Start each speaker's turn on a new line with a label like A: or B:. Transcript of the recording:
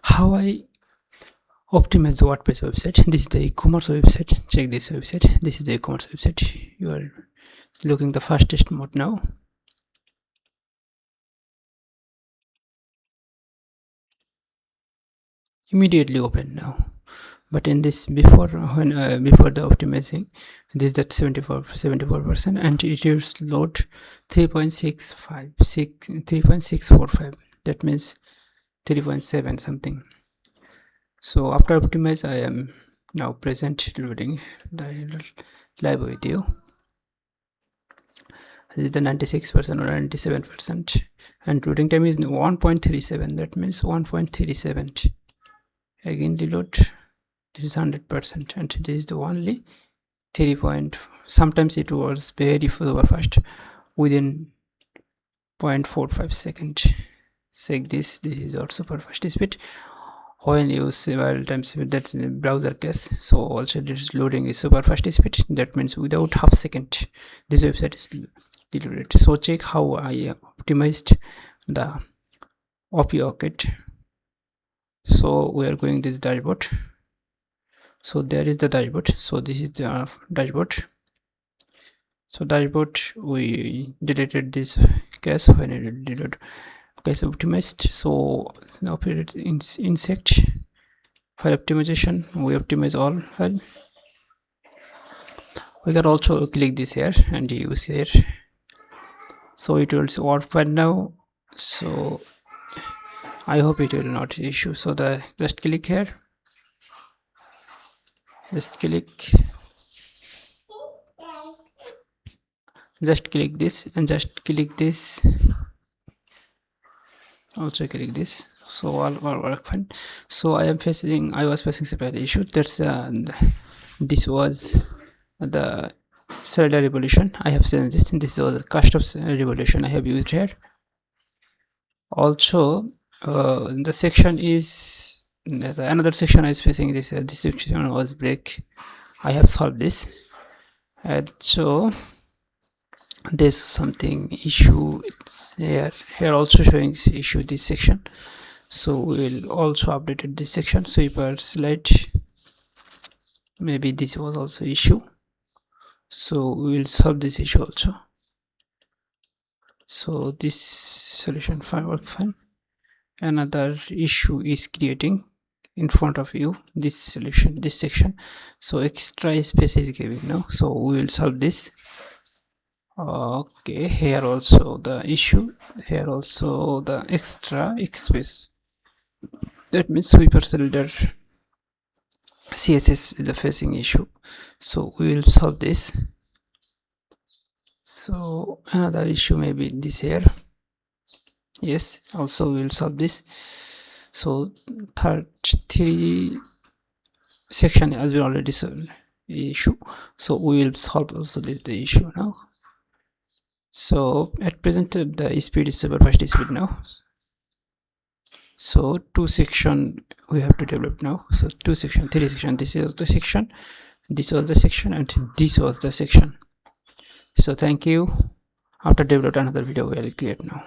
A: how I optimize the WordPress website. This is the e-commerce website. Check this website. This is the e-commerce website. You are looking the fastest mode now. Immediately open now. But in this before the optimizing, this is that 74%, and it is load 3.645. That means 3.7 something. So after optimize, I am now present loading the live video. This is the 96% or 97%, and loading time is 1.37. that means 1.37. again reload. This is 100%, and this is the only 3 point. Sometimes it was very super fast within 0.45 seconds. Check this. This is also super fast speed when you several times. That's browser case. So also this loading is super fast speed. That means without half second this website is loaded. So check how I optimized the OP rocket. So we are going this dashboard. So there is the dashboard. So this is the dashboard. So dashboard, we deleted this case when I deleted case optimized. So now insect file optimization, we optimize all file. We can also click this here and use here. So it will work fine now. So I hope it will not issue. So just click here. Just click this and just click this. Also click this. So all work fine. So I was facing several issue. That's this was the Cellular Revolution. I have seen this, and this was the custom revolution I have used here. Also the section is another section I was facing this section was break. I have solved this, and so there's something issue. It's here also showing issue this section. So we will also update this section. Sweeper slide, maybe this was also issue. So we will solve this issue also. So this solution worked fine. Another issue is creating in front of you this section. So extra space is giving now. So we will solve this. Okay, here also the issue, here also the extra space. That means sweeper cylinder CSS is a facing issue. So we will solve this. So another issue maybe this here. Yes, also we will solve this. So third 3 section has been already solved issue. So we will solve also the issue now. So at present the speed is super fast speed now. So 2 section we have to develop now. So 2 section, 3 section. This is the section, this was the section, and this was the section. So thank you. After develop another video we will create now.